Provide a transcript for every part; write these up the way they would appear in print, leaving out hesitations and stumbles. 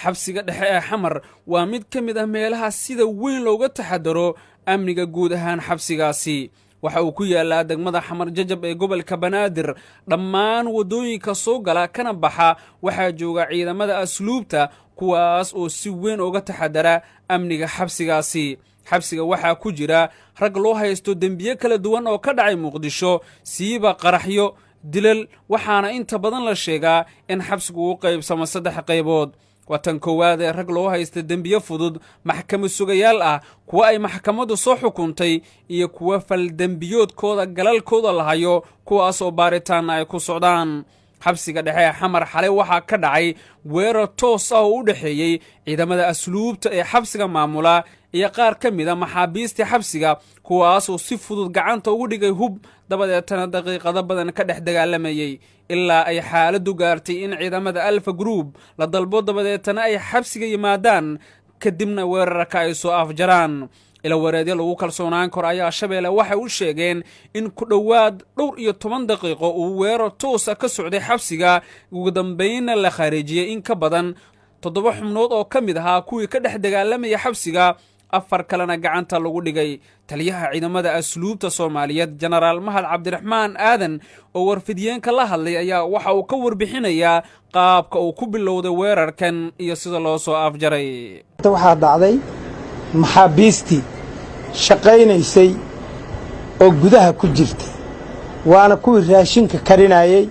xabsiga dhexe ee xamar waa mid ka mid ah meelaha sida weyn looga taxadaro amniga guud ahaan xabsigaasi waxa uu ku yaalaa degmada xamar jajab ee gobolka banaadir dhammaan waddooyinka soo gala kana baxa waxaa jooga ciidamada asluubta kuwaas oo si weyn uga taxadara amniga xabsigaasi xabsiga waxaa ku jira rag loo haysto dembiye kala duwan oo ka dhacay muqdisho siiba qaraxyo dilal waxaana inta badan la sheegaa in xabsigu u qaybsamo 3 qaybood watan koowaad ee rag loo haysta dembiye fudud maxkamad sugayaal ah kuwa ay maxkamaddu soo xukuntay iyo kuwa fal dembiyoodkooda galalkooda la hayo kuwaas oo baaritaan ay ku socdaan xabsiga dhexe ee xamar xalay waxaa ka dhacay weerar toos ah oo u dhexeeyey ciidamada asluubta ee xabsiga maamula iyo qaar ka mid a maxaabiista xabsiga kuwaas oo si fudud gacanta ugu dhigay hub dabadeetana daqiiqado badan ka dhex dagaalamayay ilaa ay xaaladdu gaartay in ciidamada alfa group la dalbo dabadeetana ay xabsiga yimaadaan kadibna weerarka ay soo afjaraan ila wareedyo lagu kalsoonaan karo ayaa Shabeelle waxay u sheegeen in ku dhowaad 12 daqiiqo uu weerar toos ah ka socday xabsiga ugu dambeynna la khaarijiyay in ka badan 7 xubnood oo ka mid ahaa kuwii ka dhex dagaalamaya xabsiga 4 kalena gacanta lagu dhigay taliyaha ciidamada asluubta Soomaaliyeed Generaal Mahad Cabdiraxmaan Aadan oo warfidiyeenka la hadlay ayaa waxa uu ka warbixinayaa qaabka uu ku bilowday weerarkan iyo sida loo soo afjaray waxa dhacday maxaabiistii shaqaynaysay oo gudaha ku jirtay waana kuwii raashinka karinayay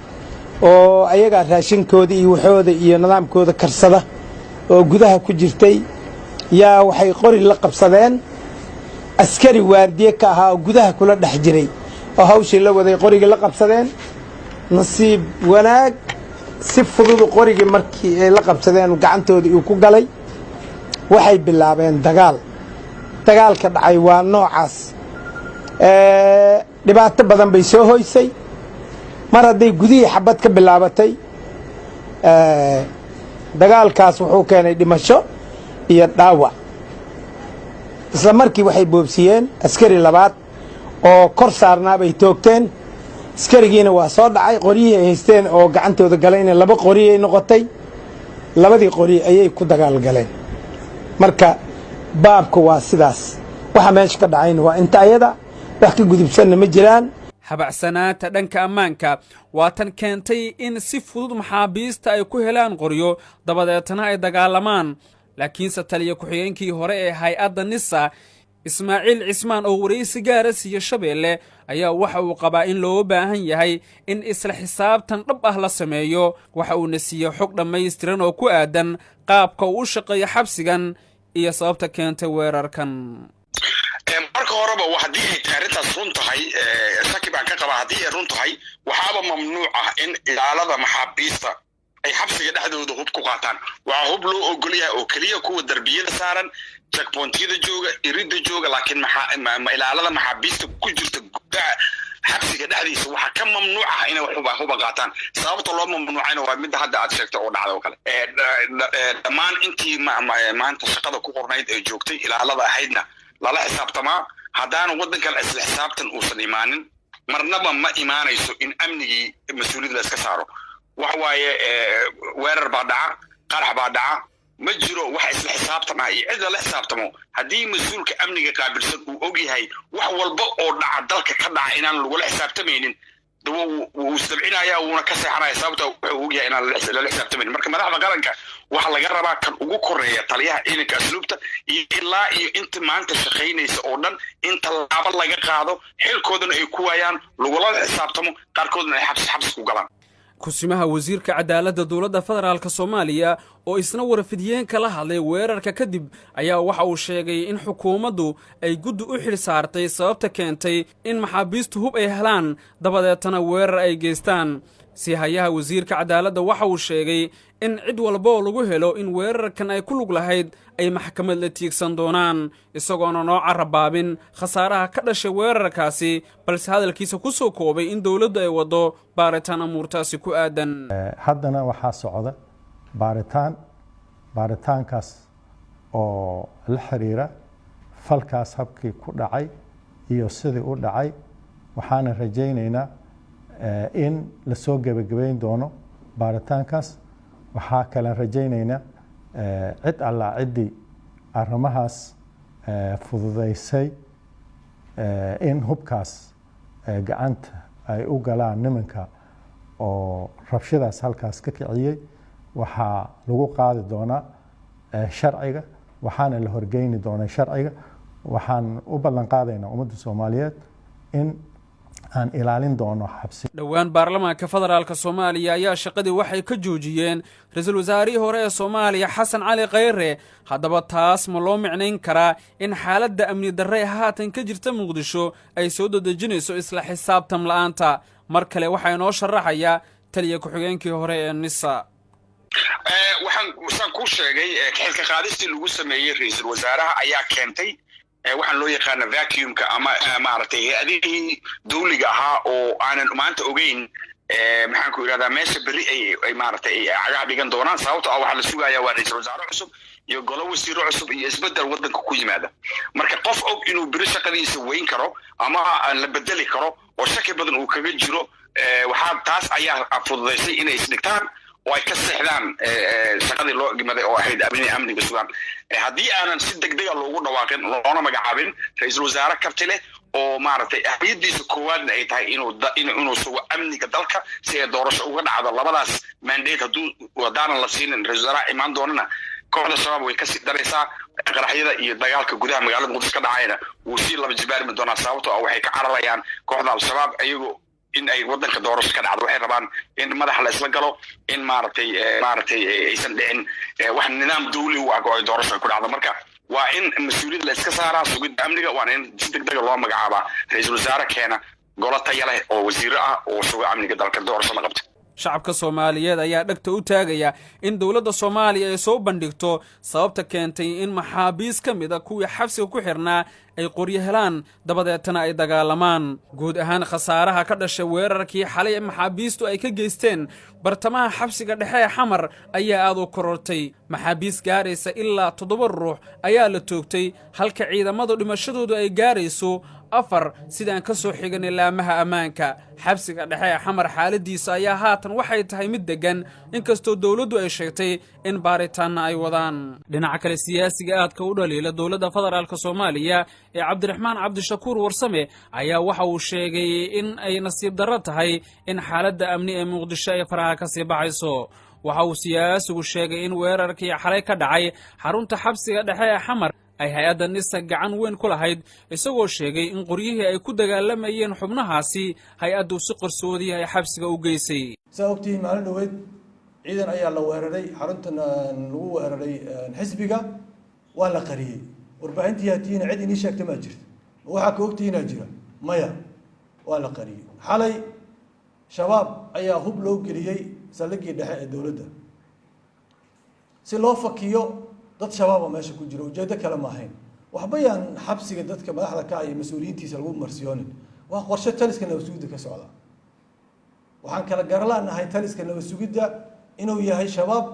oo ayaga raashinkooda iyo waxooda iyo nidaamkooda karsada oo gudaha ku jirtay yaa waxay qori la qabsadeen askari waardiye ka ahaa oo gudaha kula dhex jiray oo hawshii la waday qoriga la qabsadeen nasiib wanaag si fudud qorigii markii ay la qabsadeen gacantooda uu ku galay waxay bilaabeen dagaalka dhacay waa noocaas dhibaato badan bay soo hoysay mar hadday gudihii xabad ka bilaabatay dagaalkaas wuxuu keenay dhimasho iyo dhaawac isla markii waxay boobsiyeen askari labaad oo kor saarnaa bay toogteen askarigiina waa soo dhacay qoriyihii ay haysteen oo gacantooda galayna 2 qori ay noqotay 2dii qori ayay ku dagaal galeen marka baabku waa sidaas waxa meesha ka dhacayna waa inta ayada wax ka gudubsan ma jiraan habacsanaanta dhanka ammaanka waa tan keentay in si fudud maxaabiista ay ku helaan qoryo dabadeetana ay dagaalamaan laakiin taliye ku-xigeenkii hore ee hay'adda NISA Ismaaciil Cismaan oo wareysi gaar ah siiyo Shabeelle ayaa waxa uu qabaa in loo baahan yahay in isla xisaabtan dhab ah la sameeyo waxa uu nasiyo xog dhameystiran oo ku aadan qaabka uu shaqeeyo xabsigan iyo sababta keentay weerarkan marka horeba hadii ay taariikhdaas run tahay shaki baan ka qabaa hadii ay run tahay waxaaba mamnuuc ah in ilaalada maxaabiista ay xabsiga dhexdooda hub ku qaataan waa hub loo ogol yahay oo kaliya kuwa darbiyada saaran checkpointyada jooga irida jooga laakiin ilaalada maxaabiista ku jirta gudaha xabsiga dhexdiisa waxa ka mamnuuc ah inay hub qaataan sababta loo mamnuucayna waa mid hadda aad sheegtay oo dhacday oo kale dhammaan intii maanta shaqada ku qornayd ee joogtay ilaalada ahaydna lala xisaabtamaa haddaan waddankan isla xisaabtan uusan imaanin marnaba ma imaanayso in amnigii mas-uuliyadda la iska saaro waxa waaye weerar baa dhaca qarax baa dhaca ma jiro wax isla xisaabtan ah iyo cid la xisaabtamo haddii mas-uulka amniga qaabilsan uu og yahay wax walba oo dhaca dalka ka dhaca inaan lagula xisaabtamaynin wuu istabcinaya wuuna ka seexanaya sababta wuxuu og yahay inaan lala xisaabtamaynin marka madaxda qaranka waxa laga rabaa kan ugu koreeya taliyaha ciidanka asluubta iyo ilaa iyo inta maanta shaqaynaysa oo dhan inta laaba laga qaado xilkoodana ay ku waayaan lagula xisaabtamo qaarkoodna ay xabsi ku galaan kusimaha wasiirka cadaaladda dowladda federaalka Soomaaliya oo isna warfidiyeenka la hadlay weerarka kadib ayaa waxa uu sheegay in xukuumaddu ay guddi u xil saartay sababta keentay in maxaabiistu hub ay helaan dabadeetana weerar ay geystaan si hayaha wasiirka cadaaladda waxa uu sheegay in cid walba oo lagu helo in weerarkan ay ku lug lahayd ay maxkamad la tiigsan doonaan isagoona noo carabaabin khasaaraha ka dhashay weerarkaasi balse hadalkiisa ku soo koobay in dawladdu ay wado baaritaan amuurtaasi ku aadan haddana waxaa socda baaritaankaas oo la xiriira falkaas habkii ku dhacay iyo sidii u dhacay waxaana rajaynaynaa in la soo gebagabayn doono baaritaankaas waxaa kale rajaynaynaa cid allaa ciddii arrimahaas fududaysay in hubkaas gacanta ay u galaan nimanka oo rabshadaas halkaas ka kiciyey waxaa lagu qaadi doonaa sharciga waxaana la horgeyni doonaa sharciga waxaan u ballan qaadaynaa ummadda Soomaaliyeed in aan ilaalin doono xabsi. dhowaan baarlamaanka federaalka Soomaaliya ayaa shaqadii waxay ka joojiyeen ra'iisul wasaarihii hore ee Soomaaliya Xasan Cali Khayre. haddaba taas ma loo micnayn karaa in xaaladda amni darre haatan ka jirta Muqdisho ay soo dadejinayso isla xisaabtan la'aanta? mar kale waxaa inoo sharaxaya taliye ku-xigeenkii hore ee NISA. waxaan ku sheegay xilka qaadistii lagu sameeyay ra'iisul wasaaraha ayaa keentay waxaan loo yaqaan vacuumka ama maaragtay hay'adihii dawliga ahaa oo aanan maanta ogeyn maxaan ku yiraahdaa meesha bari ay maaragtay cagaha dhigan doonaan sababtoo ah waxa la sugayaa waa ra'iisul wasaare cusub iyo golo wasiiro cusub iyo isbedel wadanka ku yimaada marka qof og inuu bari shaqadiisa weyn karo ama la bedeli karo oo shaki badan uu kaga jiro waxaa taas ayaa fududaysay inay isdhigtaan oo ay ka seexdaan shaqadii loo gimaday oo ahayd amniga sugan haddii aanan si degdeg ah loogu dhawaaqin loona magacaabin ra'iisul wasaare karti leh oo maaragtay ahmiyadiisa koowaadna ay tahay inuu sugo amniga dalka si ay doorasho uga dhacdo labadaas mandate hadduu wadaanan la siinin ra'iisul wasaare imaan doonana kooxda shabaab way kasii daraysaa qaraxyada iyo dagaalka gudaha magaalada Muqdisho ka dhacayna wuu sii laba jibaarmi doonaa sababtoo ah waxay ka cararayaan kooxda al-shabaab ayagoo in ay wadanka doorasho ka dhacdo waxay rabaan in madax la isla galo in maaragtay aysan dhicin wax nidaam dawli u ah oo ay doorasho ku dhacdo marka waa in mas'uuliyad la iska saaraa sugidda amniga waa in si degdeg ah loo magacaabaa ra'iisul wasaare keena golo tayo leh oo wasiiro ah oo suga amniga dalka doorasho la qabto. shacabka Soomaaliyeed ayaa dhagta u taagaya in dawladda Soomaaliya ay soo bandhigto sababta keentay in maxaabiis ka mid ah kuwii xabsiga ku xirnaa ay qoryo helaan dabadeetana ay dagaalamaan. guud ahaan khasaaraha ka dhashay weerarkii xalay ee maxaabiistu ay ka geysteen bartamaha xabsiga dhexe ee Xamar ayaa aad u korortay. maxaabiis gaaraysa ilaa 7 ruux ayaa la toogtay halka ciidamada dhimashadoodu ay gaarayso 4 sidaan ka soo xiganay laamaha ammaanka. xabsiga dhexe ee Xamar xaaladiisa ayaa haatan waxay tahay mid degan inkastoo dawladdu ay sheegtay in baaritaanna ay wadaan. dhinaca kale siyaasiga aadka u dhaliila dawladda federaalka Soomaaliya ee Cabdiraxmaan Cabdishakuur Warsame ayaa waxa uu sheegay in ay nasiib darro tahay in xaaladda amni ee Muqdisho ay faraha ka sii baxayso. waxa uu siyaasigu sheegay in weerarkii xalay ka dhacay xarunta xabsiga dhexe ee Xamar ay hay'adda NISA gacan weyn ku lahayd isagoo sheegay in qoryihii ay ku dagaalamayeen xubnahaasi hay'addu si qarsoodi ay xabsiga u geysay. sababtii maalin dhaweyd ciidan ayaa la weeraray xaruntan lagu weeraray xisbiga waa la qariyay warbaahintii hatiina cid inii sheegtay ma jirto waxa ka ogtiina jira maya waa la qariyay xalay shabaab ayaa hub loo geliyay salligii dhexe ee dawladda si loo fakiyo dad shabaab meesha ku jira ujeedo kale ma ahayn waxba yaan xabsiga dadka madaxda ka ay mas'uuliyiintiisa lagu marsiyoonin waa qorshe taliska nabad sugidda ka socda waxaan kala garlaanahay taliska nabad sugidda inuu yahay shabaab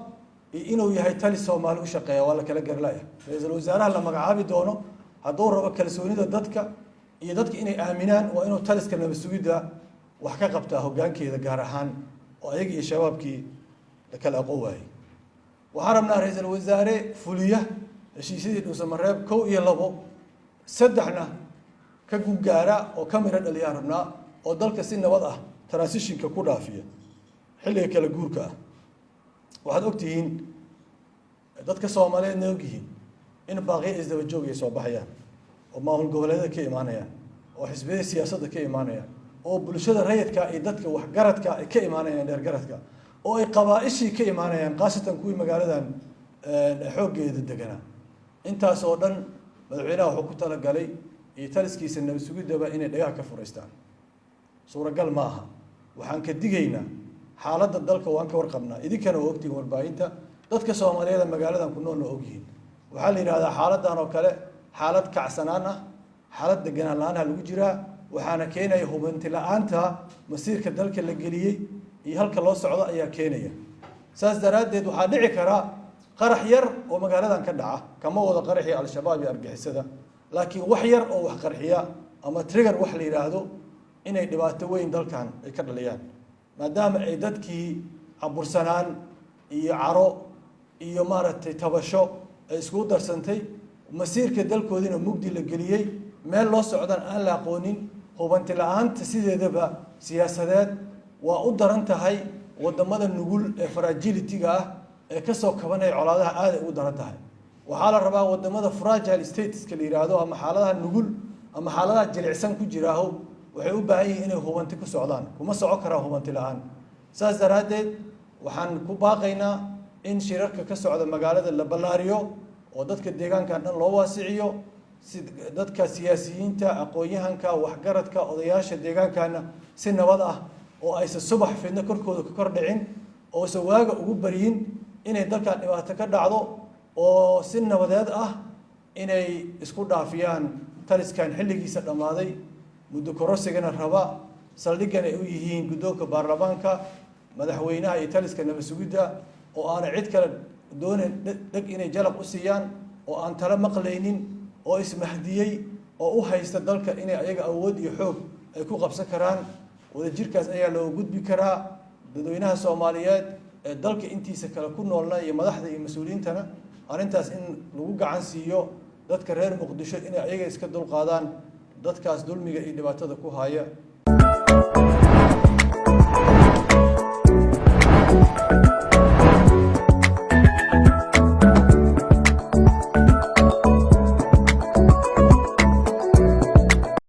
iyo inuu yahay talis Soomaali u shaqeeya waa la kala garlaaya ra'iisul wasaaraha la magacaabi doono hadduu rabo kalsoonida dadka iyo dadka inay aaminaan waa inuu taliska nabad sugidda wax ka qabtaa hoggaankeeda gaar ahaan oo ayaga iyo shabaabkii la kala aqoon waayay waxaan rabnaa ra'iisul wasaare fuliya heshiisyadii Dhuusamareeb 1 iyo 2 saddexna ka gugaara oo kamira dhaliyaan rabnaa oo dalka si nabad ah transitionka ku dhaafiya xilliga kala guurka ah waxaad ogtihiin dadka Soomaaliyeed ay ogyihiin in baaqi isdaba joog ay soo baxayaan oo maamul goboleedyada ka imaanayaan oo xisbiyada siyaasadda ka imaanayaan oo bulshada rayidka iyo dadka wax garadka ay ka imaanayaan dheer garadka oo ay qabaa'ishii ka imaanayaan qaasatan kuwii magaaladan xooggeeda deganaa intaas oo dhan madaxweynaha wuxuu ku talagalay iyo taliskiisa nabad sugidaba inay dhagaha ka furaystaan suuragal ma aha waxaan ka digaynaa xaaladda dalka waan ka warqabnaa idinkana oo ogtihiin warbaahinta dadka Soomaaliyeed magaaladan ku nool oo ogyihiin waxaa la yiraahdaa xaaladdan oo kale xaalad kacsanaan ah xaalad deganaan la'aan lagu jiraa waxaana keenaya hubinti la'aanta masiirka dalka la geliyay iyo halka loo socdo ayaa keenaya saas daraadeed waxaa dhici kara qarax yar oo magaaladan ka dhaca kama wada qaraxii al-shabaab iyo argixisada laakiin wax yar oo wax qarxiya ama trigger wax la yiraahdo inay dhibaato weyn dalkan ay ka dhaliyaan maadaama ay dadkii abursanaan iyo caro iyo maaragtay tabasho ay isku darsantay masiirka dalkoodina mugdi la geliyey meel loo socdan aan la aqoonin hubanti la'aanta sideedaba siyaasadeed waa u daran tahay wadamada nugul ee fragility-ga ah ee ka soo kabanaya colaadaha aad ay ugu daran tahay waxaa la rabaa wadamada fragile stateska la yiraahdo ama xaaladaha nugul ama xaaladaha jilicsan ku jiraaho waxay u baahan yihiin inay hubanti ku socdaan kuma soco karaan hubanti la'aan saas daraadeed waxaan ku baaqaynaa in shirarka ka socda magaalada la ballaariyo oo dadka deegaankan dhan loo waasiciyo si dadka siyaasiyiinta aqoon-yahanka waxgaradka odayaasha deegaankana si nabad ah oo aysan subax fidno korkooda ka kor dhicin oo aysan waaga ugu baryin inay dalkan dhibaato ka dhacdo oo si nabadeed ah inay isku dhaafiyaan taliskan xilligiisa dhammaaday muddo korosigana raba saldhigana ay u yihiin guddoonka baarlamaanka madaxweynaha iyo taliska nabad sugidda oo aanay cid kale doonayn dheg inay jalaq u siiyaan oo aan tala maqlaynin oo ismahdiyey oo u haysta dalka inay ayaga awood iyo xoog ay ku qabsan karaan wadajirkaas ayaa loo gudbi karaa dadweynaha Soomaaliyeed ee dalka intiisa kale ku noolna iyo madaxda iyo mas'uuliyiintana arrintaas in lagu gacan siiyo dadka reer Muqdisho inay ayaga iska dulqaadaan dadkaas dulmiga iyo dhibaatada ku haya